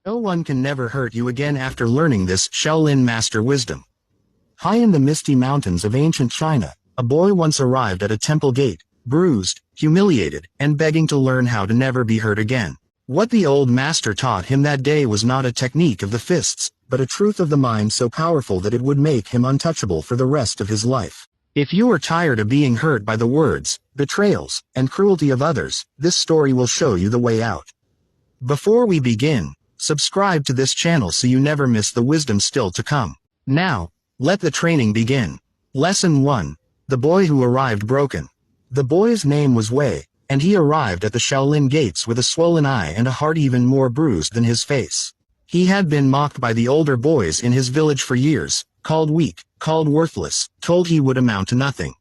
No one can never hurt you again after learning this Shaolin Master wisdom. High in the misty mountains of ancient China, a boy once arrived at a temple gate, bruised, humiliated, and begging to learn how to never be hurt again. What the old master taught him that day was not a technique of the fists, but a truth of the mind so powerful that it would make him untouchable for the rest of his life. If you are tired of being hurt by the words, betrayals, and cruelty of others, this story will show you the way out. Before we begin, subscribe to this channel so you never miss the wisdom still to come. Now, let the training begin. Lesson 1. The boy who arrived broken. The boy's name was Wei, and he arrived at the Shaolin gates with a swollen eye and a heart even more bruised than his face. He had been mocked by the older boys in his village for years, called weak, called worthless, told he would amount to nothing.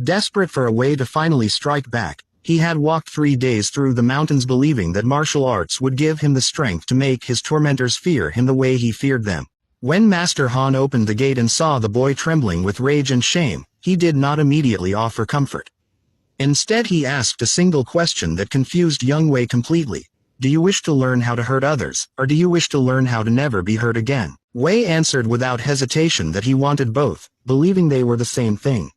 Desperate for a way to finally strike back, he had walked 3 days through the mountains believing that martial arts would give him the strength to make his tormentors fear him the way he feared them. When Master Han opened the gate and saw the boy trembling with rage and shame, he did not immediately offer comfort. Instead he asked a single question that confused young Wei completely. Do you wish to learn how to hurt others, or do you wish to learn how to never be hurt again? Wei answered without hesitation that he wanted both, believing they were the same thing.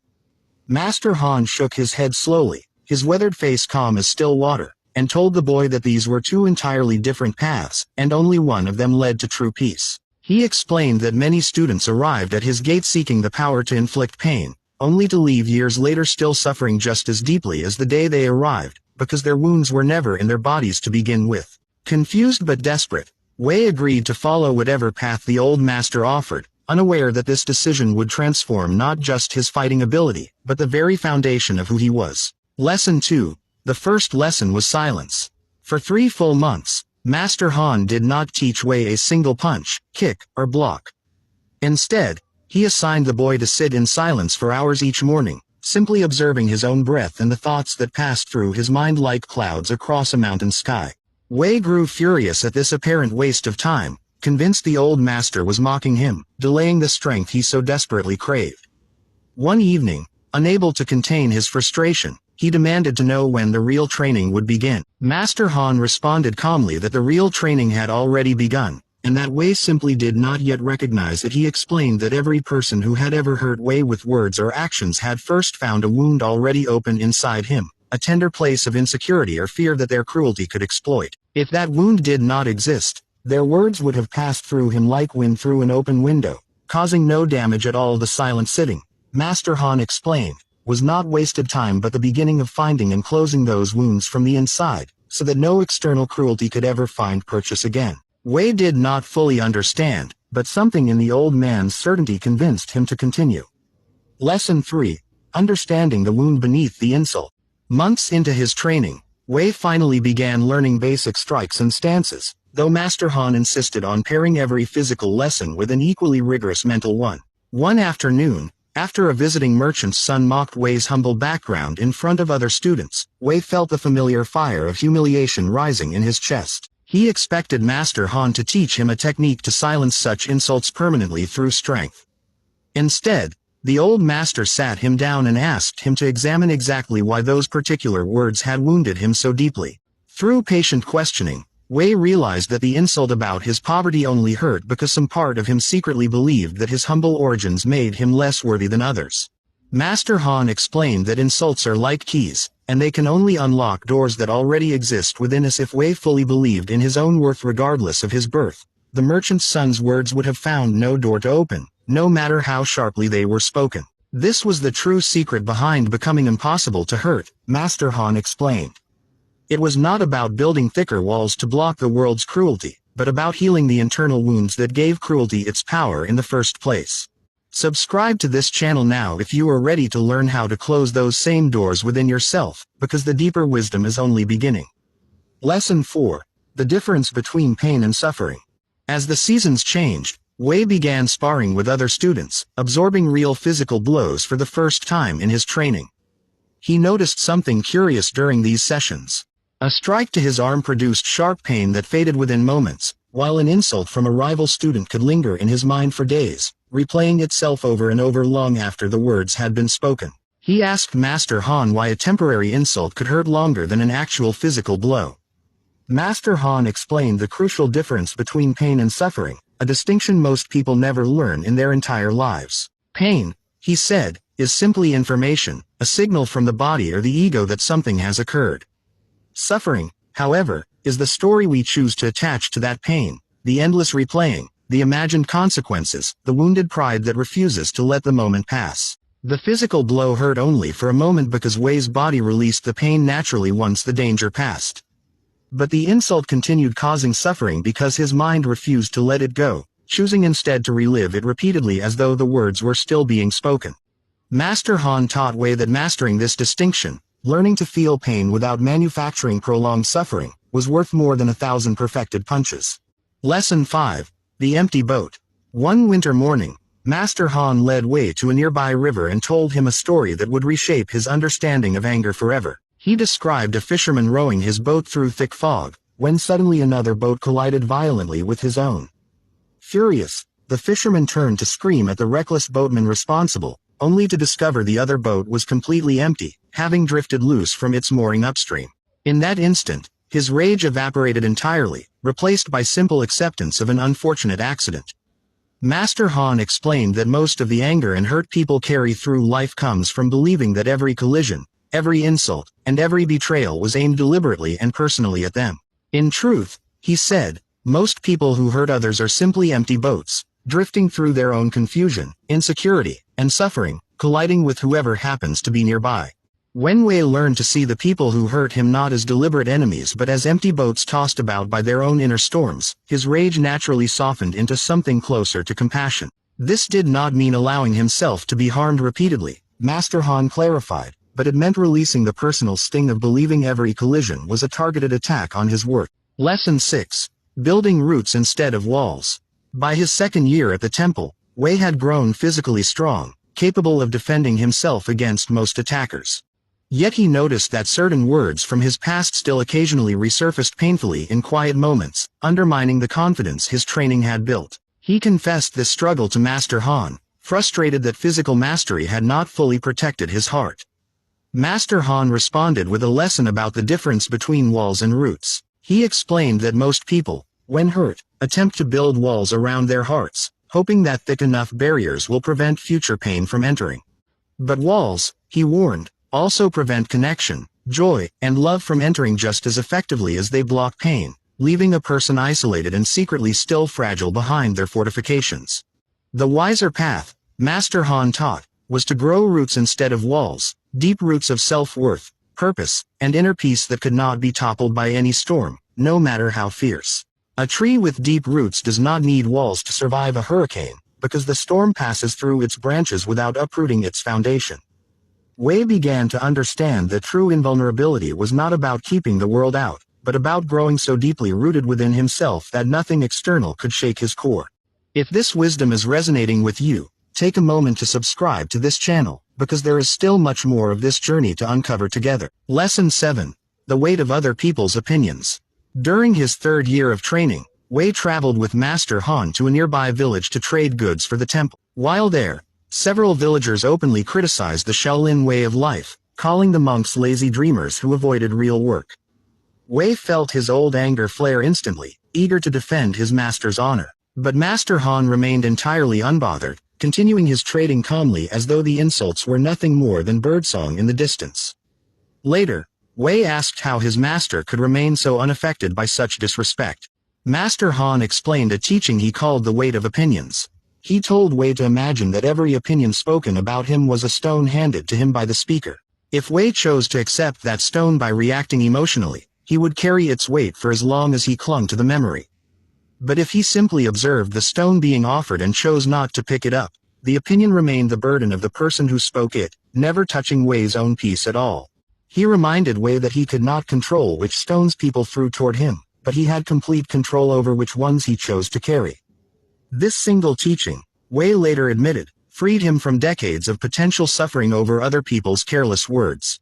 Master Han shook his head slowly, his weathered face calm as still water, and told the boy that these were two entirely different paths, and only one of them led to true peace. He explained that many students arrived at his gate seeking the power to inflict pain, only to leave years later still suffering just as deeply as the day they arrived, because their wounds were never in their bodies to begin with. Confused but desperate, Wei agreed to follow whatever path the old master offered, unaware that this decision would transform not just his fighting ability, but the very foundation of who he was. Lesson 2. The first lesson was silence. For 3 full months, Master Han did not teach Wei a single punch, kick, or block. Instead, he assigned the boy to sit in silence for hours each morning, simply observing his own breath and the thoughts that passed through his mind like clouds across a mountain sky. Wei grew furious at this apparent waste of time, convinced the old master was mocking him, delaying the strength he so desperately craved. One evening, unable to contain his frustration, he demanded to know when the real training would begin. Master Han responded calmly that the real training had already begun, and that Wei simply did not yet recognize it. He explained that every person who had ever hurt Wei with words or actions had first found a wound already open inside him, a tender place of insecurity or fear that their cruelty could exploit. If that wound did not exist, their words would have passed through him like wind through an open window, causing no damage at all. The silent sitting, Master Han explained, was not wasted time but the beginning of finding and closing those wounds from the inside, so that no external cruelty could ever find purchase again. Wei did not fully understand, but something in the old man's certainty convinced him to continue. Lesson 3. Understanding the wound beneath the insult. Months into his training, Wei finally began learning basic strikes and stances, though Master Han insisted on pairing every physical lesson with an equally rigorous mental one. One afternoon, after a visiting merchant's son mocked Wei's humble background in front of other students, Wei felt the familiar fire of humiliation rising in his chest. He expected Master Han to teach him a technique to silence such insults permanently through strength. Instead, the old master sat him down and asked him to examine exactly why those particular words had wounded him so deeply. Through patient questioning, Wei realized that the insult about his poverty only hurt because some part of him secretly believed that his humble origins made him less worthy than others. Master Han explained that insults are like keys, and they can only unlock doors that already exist within us. If Wei fully believed in his own worth regardless of his birth, the merchant's son's words would have found no door to open, no matter how sharply they were spoken. This was the true secret behind becoming impossible to hurt, Master Han explained. It was not about building thicker walls to block the world's cruelty, but about healing the internal wounds that gave cruelty its power in the first place. Subscribe to this channel now if you are ready to learn how to close those same doors within yourself, because the deeper wisdom is only beginning. Lesson 4. The difference between pain and suffering. As the seasons changed, Wei began sparring with other students, absorbing real physical blows for the first time in his training. He noticed something curious during these sessions. A strike to his arm produced sharp pain that faded within moments, while an insult from a rival student could linger in his mind for days, replaying itself over and over long after the words had been spoken. He asked Master Han why a temporary insult could hurt longer than an actual physical blow. Master Han explained the crucial difference between pain and suffering, a distinction most people never learn in their entire lives. Pain, he said, is simply information, a signal from the body or the ego that something has occurred. Suffering, however, is the story we choose to attach to that pain, the endless replaying, the imagined consequences, the wounded pride that refuses to let the moment pass. The physical blow hurt only for a moment because Wei's body released the pain naturally once the danger passed. But the insult continued causing suffering because his mind refused to let it go, choosing instead to relive it repeatedly as though the words were still being spoken. Master Han taught Wei that mastering this distinction, learning to feel pain without manufacturing prolonged suffering, was worth more than 1,000 perfected punches. Lesson 5. The Empty Boat. One winter morning, Master Han led Wei to a nearby river and told him a story that would reshape his understanding of anger forever. He described a fisherman rowing his boat through thick fog, when suddenly another boat collided violently with his own. Furious, the fisherman turned to scream at the reckless boatman responsible, only to discover the other boat was completely empty, having drifted loose from its mooring upstream. In that instant, his rage evaporated entirely, replaced by simple acceptance of an unfortunate accident. Master Han explained that most of the anger and hurt people carry through life comes from believing that every collision, every insult, and every betrayal was aimed deliberately and personally at them. In truth, he said, most people who hurt others are simply empty boats, drifting through their own confusion, insecurity, and suffering, colliding with whoever happens to be nearby. When Wei learned to see the people who hurt him not as deliberate enemies but as empty boats tossed about by their own inner storms, his rage naturally softened into something closer to compassion. This did not mean allowing himself to be harmed repeatedly, Master Han clarified, but it meant releasing the personal sting of believing every collision was a targeted attack on his worth. Lesson 6. Building roots instead of walls. By his second year at the temple, Wei had grown physically strong, capable of defending himself against most attackers. Yet he noticed that certain words from his past still occasionally resurfaced painfully in quiet moments, undermining the confidence his training had built. He confessed this struggle to Master Han, frustrated that physical mastery had not fully protected his heart. Master Han responded with a lesson about the difference between walls and roots. He explained that most people, when hurt, attempt to build walls around their hearts, hoping that thick enough barriers will prevent future pain from entering. But walls, he warned, also prevent connection, joy, and love from entering just as effectively as they block pain, leaving a person isolated and secretly still fragile behind their fortifications. The wiser path, Master Han taught, was to grow roots instead of walls, deep roots of self-worth, purpose, and inner peace that could not be toppled by any storm, no matter how fierce. A tree with deep roots does not need walls to survive a hurricane, because the storm passes through its branches without uprooting its foundation. Wei began to understand that true invulnerability was not about keeping the world out, but about growing so deeply rooted within himself that nothing external could shake his core. If this wisdom is resonating with you, take a moment to subscribe to this channel, because there is still much more of this journey to uncover together. Lesson 7. The weight of other people's opinions. During his third year of training, Wei traveled with Master Han to a nearby village to trade goods for the temple. While there, several villagers openly criticized the Shaolin way of life, calling the monks lazy dreamers who avoided real work. Wei felt his old anger flare instantly, eager to defend his master's honor. But Master Han remained entirely unbothered, continuing his trading calmly as though the insults were nothing more than birdsong in the distance. Later, Wei asked how his master could remain so unaffected by such disrespect. Master Han explained a teaching he called the weight of opinions. He told Wei to imagine that every opinion spoken about him was a stone handed to him by the speaker. If Wei chose to accept that stone by reacting emotionally, he would carry its weight for as long as he clung to the memory. But if he simply observed the stone being offered and chose not to pick it up, the opinion remained the burden of the person who spoke it, never touching Wei's own peace at all. He reminded Wei that he could not control which stones people threw toward him, but he had complete control over which ones he chose to carry. This single teaching, Wei later admitted, freed him from decades of potential suffering over other people's careless words.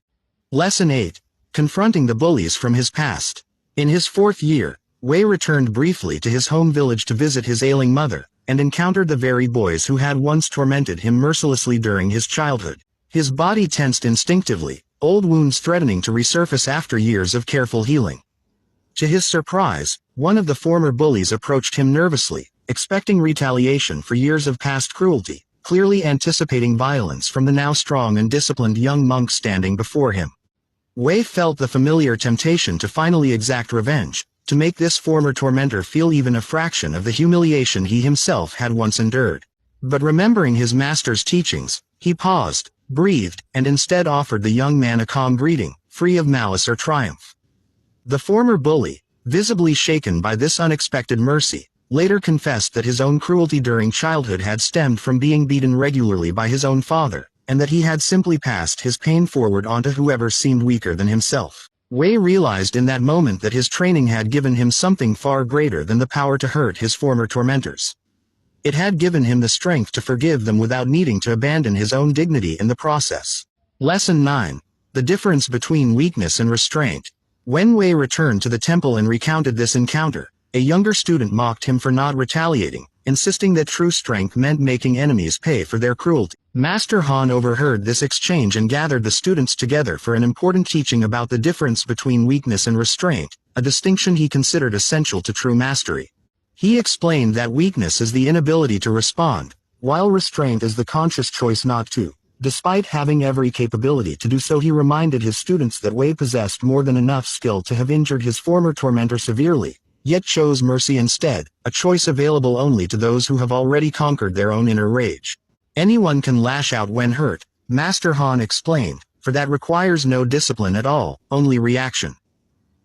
Lesson 8. Confronting the bullies from his past. In his fourth year, Wei returned briefly to his home village to visit his ailing mother, and encountered the very boys who had once tormented him mercilessly during his childhood. His body tensed instinctively, old wounds threatening to resurface after years of careful healing. To his surprise, one of the former bullies approached him nervously, expecting retaliation for years of past cruelty, clearly anticipating violence from the now strong and disciplined young monk standing before him. Wei felt the familiar temptation to finally exact revenge, to make this former tormentor feel even a fraction of the humiliation he himself had once endured. But remembering his master's teachings, he paused, breathed, and instead offered the young man a calm greeting, free of malice or triumph. The former bully, visibly shaken by this unexpected mercy, later confessed that his own cruelty during childhood had stemmed from being beaten regularly by his own father, and that he had simply passed his pain forward onto whoever seemed weaker than himself. Wei realized in that moment that his training had given him something far greater than the power to hurt his former tormentors. It had given him the strength to forgive them without needing to abandon his own dignity in the process. Lesson 9. The difference between weakness and restraint. When Wei returned to the temple and recounted this encounter, a younger student mocked him for not retaliating, insisting that true strength meant making enemies pay for their cruelty. Master Han overheard this exchange and gathered the students together for an important teaching about the difference between weakness and restraint, a distinction he considered essential to true mastery. He explained that weakness is the inability to respond, while restraint is the conscious choice not to. Despite having every capability to do so, he reminded his students that Wei possessed more than enough skill to have injured his former tormentor severely, yet chose mercy instead, a choice available only to those who have already conquered their own inner rage. Anyone can lash out when hurt, Master Han explained, for that requires no discipline at all, only reaction.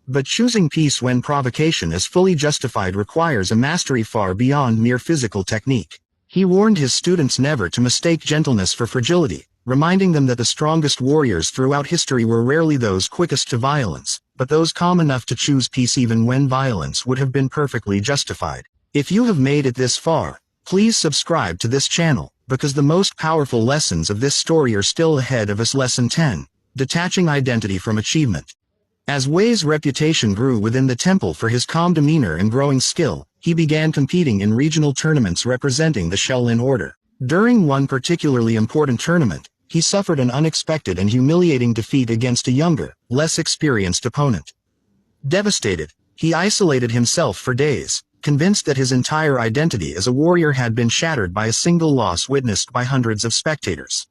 But choosing peace when provocation is fully justified requires a mastery far beyond mere physical technique. He warned his students never to mistake gentleness for fragility, reminding them that the strongest warriors throughout history were rarely those quickest to violence, but those calm enough to choose peace even when violence would have been perfectly justified. If you have made it this far, please subscribe to this channel, because the most powerful lessons of this story are still ahead of us. Lesson 10. Detaching identity from achievement. As Wei's reputation grew within the temple for his calm demeanor and growing skill, he began competing in regional tournaments representing the Shaolin Order. During one particularly important tournament, he suffered an unexpected and humiliating defeat against a younger, less experienced opponent. Devastated, he isolated himself for days, convinced that his entire identity as a warrior had been shattered by a single loss witnessed by hundreds of spectators.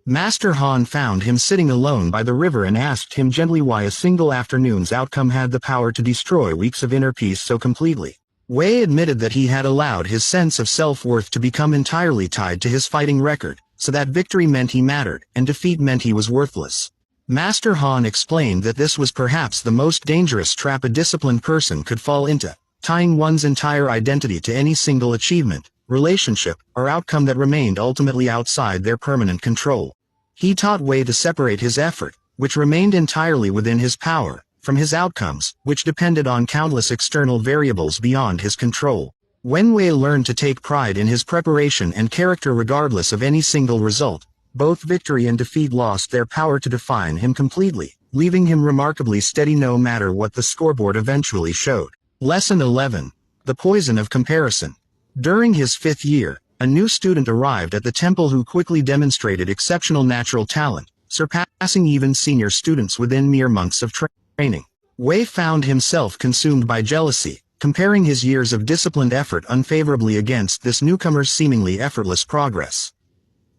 Master Han found him sitting alone by the river and asked him gently why a single afternoon's outcome had the power to destroy weeks of inner peace so completely. Wei admitted that he had allowed his sense of self-worth to become entirely tied to his fighting record, so that victory meant he mattered, and defeat meant he was worthless. Master Han explained that this was perhaps the most dangerous trap a disciplined person could fall into, tying one's entire identity to any single achievement, relationship, or outcome that remained ultimately outside their permanent control. He taught Wei to separate his effort, which remained entirely within his power, from his outcomes, which depended on countless external variables beyond his control. When Wei learned to take pride in his preparation and character regardless of any single result, both victory and defeat lost their power to define him completely, leaving him remarkably steady no matter what the scoreboard eventually showed. Lesson 11. The Poison of Comparison. During his 5th year, a new student arrived at the temple who quickly demonstrated exceptional natural talent, surpassing even senior students within mere months of training. Wei found himself consumed by jealousy, comparing his years of disciplined effort unfavorably against this newcomer's seemingly effortless progress.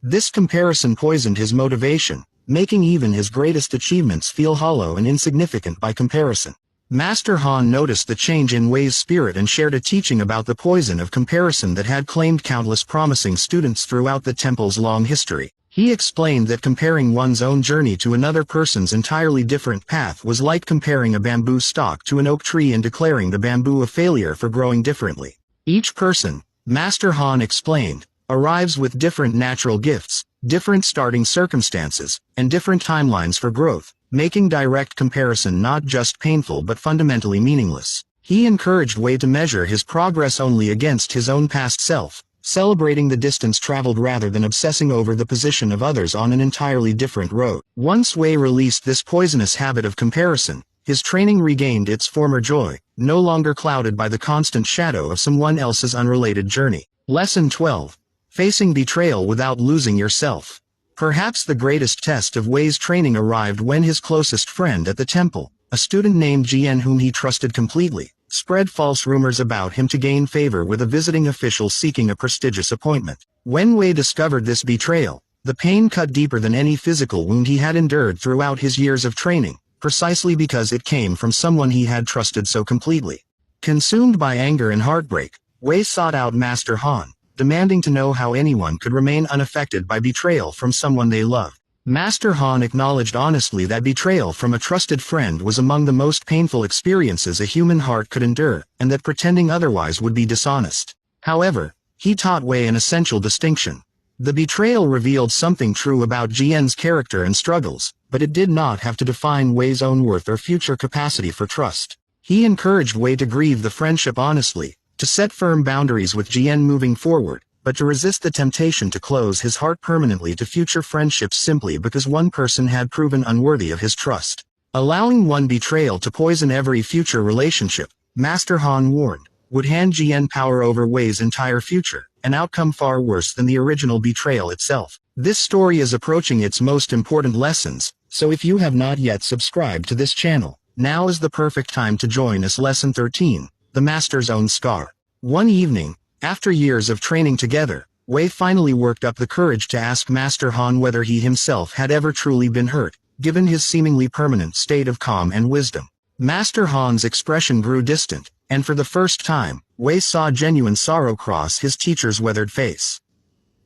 This comparison poisoned his motivation, making even his greatest achievements feel hollow and insignificant by comparison. Master Han noticed the change in Wei's spirit and shared a teaching about the poison of comparison that had claimed countless promising students throughout the temple's long history. He explained that comparing one's own journey to another person's entirely different path was like comparing a bamboo stalk to an oak tree and declaring the bamboo a failure for growing differently. Each person, Master Han explained, arrives with different natural gifts, different starting circumstances, and different timelines for growth, making direct comparison not just painful but fundamentally meaningless. He encouraged Wei to measure his progress only against his own past self, celebrating the distance traveled rather than obsessing over the position of others on an entirely different road. Once Wei released this poisonous habit of comparison, his training regained its former joy, no longer clouded by the constant shadow of someone else's unrelated journey. Lesson 12. Facing betrayal without losing yourself. Perhaps the greatest test of Wei's training arrived when his closest friend at the temple, a student named Jian whom he trusted completely, spread false rumors about him to gain favor with a visiting official seeking a prestigious appointment. When Wei discovered this betrayal, the pain cut deeper than any physical wound he had endured throughout his years of training, precisely because it came from someone he had trusted so completely. Consumed by anger and heartbreak, Wei sought out Master Han, demanding to know how anyone could remain unaffected by betrayal from someone they loved. Master Han acknowledged honestly that betrayal from a trusted friend was among the most painful experiences a human heart could endure, and that pretending otherwise would be dishonest. However, he taught Wei an essential distinction. The betrayal revealed something true about Jian's character and struggles, but it did not have to define Wei's own worth or future capacity for trust. He encouraged Wei to grieve the friendship honestly, to set firm boundaries with Jian moving forward, but to resist the temptation to close his heart permanently to future friendships simply because one person had proven unworthy of his trust. Allowing one betrayal to poison every future relationship, Master Han warned, would hand Jian power over Wei's entire future, an outcome far worse than the original betrayal itself. This story is approaching its most important lessons, so if you have not yet subscribed to this channel, now is the perfect time to join us. Lesson 13, The Master's Own Scar. One evening, after years of training together, Wei finally worked up the courage to ask Master Han whether he himself had ever truly been hurt, given his seemingly permanent state of calm and wisdom. Master Han's expression grew distant, and for the first time, Wei saw genuine sorrow cross his teacher's weathered face.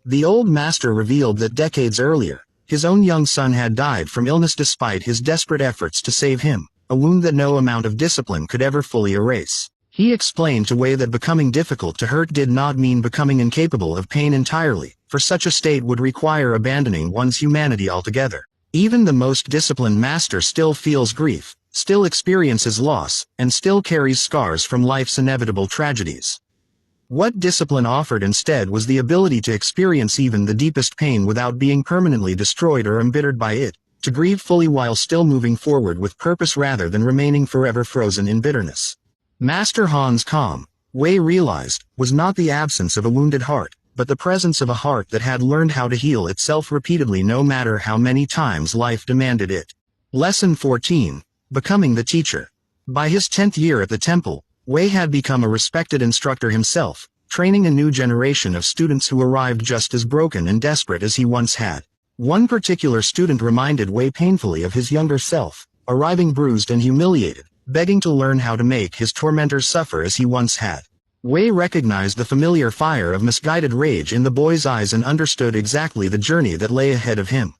The old master revealed that decades earlier, his own young son had died from illness despite his desperate efforts to save him, a wound that no amount of discipline could ever fully erase. He explained to Wei that becoming difficult to hurt did not mean becoming incapable of pain entirely, for such a state would require abandoning one's humanity altogether. Even the most disciplined master still feels grief, still experiences loss, and still carries scars from life's inevitable tragedies. What discipline offered instead was the ability to experience even the deepest pain without being permanently destroyed or embittered by it, to grieve fully while still moving forward with purpose rather than remaining forever frozen in bitterness. Master Han's calm, Wei realized, was not the absence of a wounded heart, but the presence of a heart that had learned how to heal itself repeatedly no matter how many times life demanded it. Lesson 14, Becoming the Teacher. By his 10th year at the temple, Wei had become a respected instructor himself, training a new generation of students who arrived just as broken and desperate as he once had. One particular student reminded Wei painfully of his younger self, arriving bruised and humiliated, begging to learn how to make his tormentors suffer as he once had. Wei recognized the familiar fire of misguided rage in the boy's eyes and understood exactly the journey that lay ahead of him.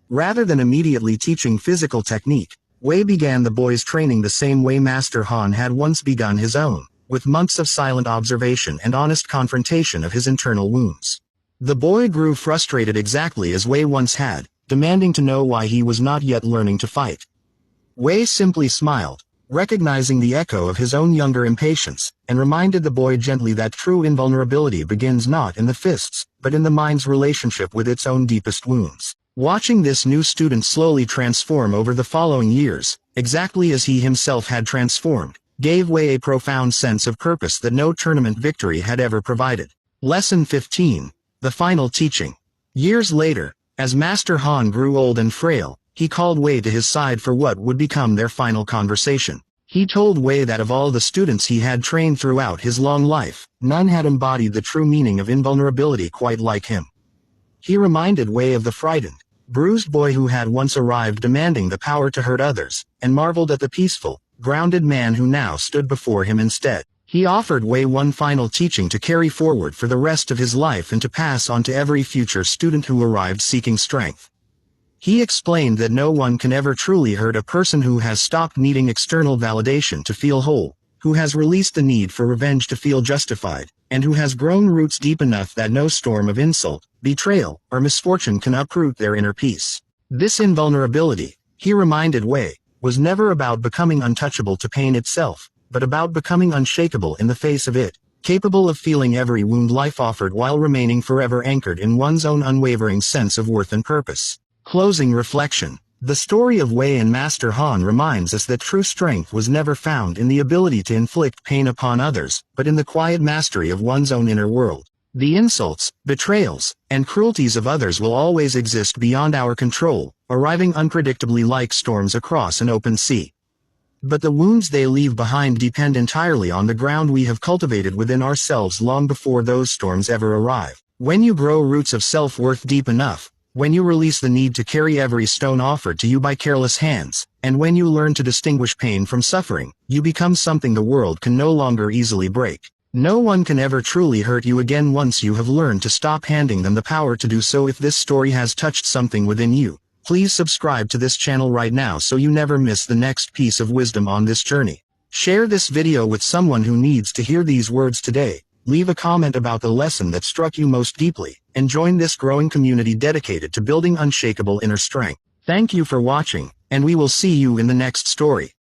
Rather than immediately teaching physical technique, Wei began the boy's training the same way Master Han had once begun his own, with months of silent observation and honest confrontation of his internal wounds. The boy grew frustrated exactly as Wei once had, demanding to know why he was not yet learning to fight. Wei simply smiled, recognizing the echo of his own younger impatience, and reminded the boy gently that true invulnerability begins not in the fists, but in the mind's relationship with its own deepest wounds. Watching this new student slowly transform over the following years, exactly as he himself had transformed, gave Wei a profound sense of purpose that no tournament victory had ever provided. Lesson 15, The Final Teaching. Years later, as Master Han grew old and frail, he called Wei to his side for what would become their final conversation. He told Wei that of all the students he had trained throughout his long life, none had embodied the true meaning of invulnerability quite like him. He reminded Wei of the frightened, bruised boy who had once arrived demanding the power to hurt others, and marveled at the peaceful, grounded man who now stood before him instead. He offered Wei one final teaching to carry forward for the rest of his life and to pass on to every future student who arrived seeking strength. He explained that no one can ever truly hurt a person who has stopped needing external validation to feel whole, who has released the need for revenge to feel justified, and who has grown roots deep enough that no storm of insult, betrayal, or misfortune can uproot their inner peace. This invulnerability, he reminded Wei, was never about becoming untouchable to pain itself, but about becoming unshakable in the face of it, capable of feeling every wound life offered while remaining forever anchored in one's own unwavering sense of worth and purpose. Closing reflection. The story of Wei and Master Han reminds us that true strength was never found in the ability to inflict pain upon others, but in the quiet mastery of one's own inner world. The insults, betrayals, and cruelties of others will always exist beyond our control, arriving unpredictably like storms across an open sea. But the wounds they leave behind depend entirely on the ground we have cultivated within ourselves long before those storms ever arrive. When you grow roots of self-worth deep enough, when you release the need to carry every stone offered to you by careless hands, and when you learn to distinguish pain from suffering, you become something the world can no longer easily break. No one can ever truly hurt you again once you have learned to stop handing them the power to do so. If this story has touched something within you, please subscribe to this channel right now so you never miss the next piece of wisdom on this journey. Share this video with someone who needs to hear these words today. Leave a comment about the lesson that struck you most deeply, and join this growing community dedicated to building unshakable inner strength. Thank you for watching, and we will see you in the next story.